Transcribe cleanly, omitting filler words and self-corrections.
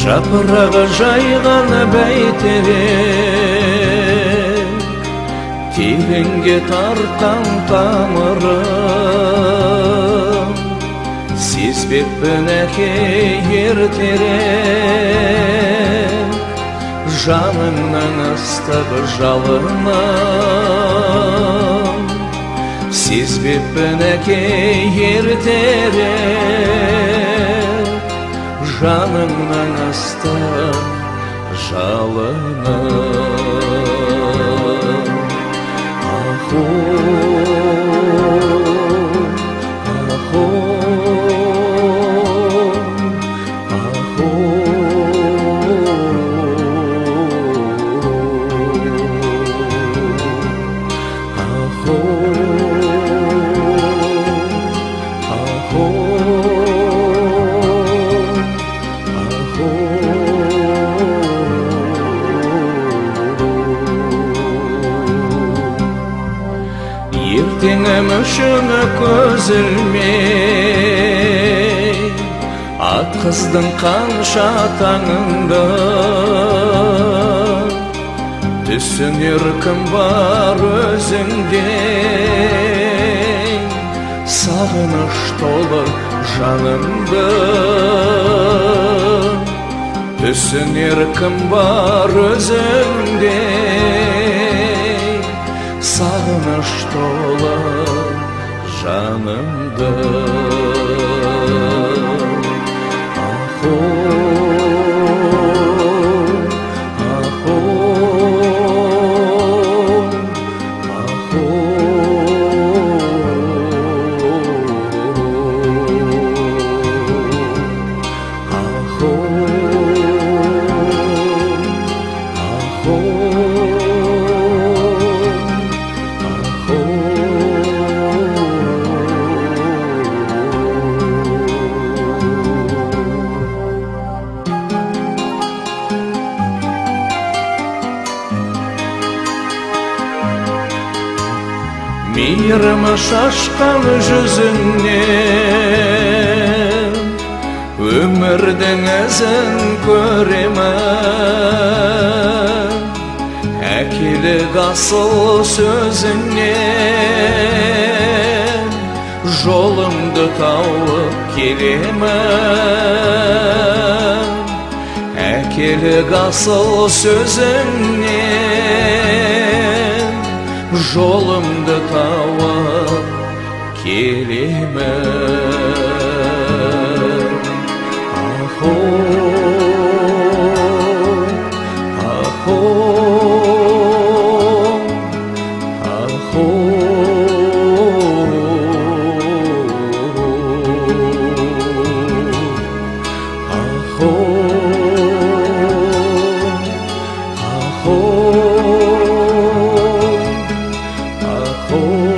Жапырағы жайған бәйтерек, тереңге тартқан тамырым, сезбеппін әке ертерек, жаныңнан ыстық жалыным, сезбеппін әке ертерек, жаныңнан ыстық жалыным. Аху, аху, аху, аху, аху. Ертеңім үшін көзілмей, атқыздың қанша таңыңды, түсінер кім бар өзіңде, сағыныш толы жанымды, түсінер кім бар өзіңде, сағыныш толы жанымды. Аху, аху, аху, аху, аху. Мейірімі шашқан жүзіңнен өмірдің ізін көремін, әкелік асыл сөзіңнен жолымды тауып келемін, әкелік асыл сөзіңнен жолымды тауып келемін. Аху, аху, аху, аху, аху, oh.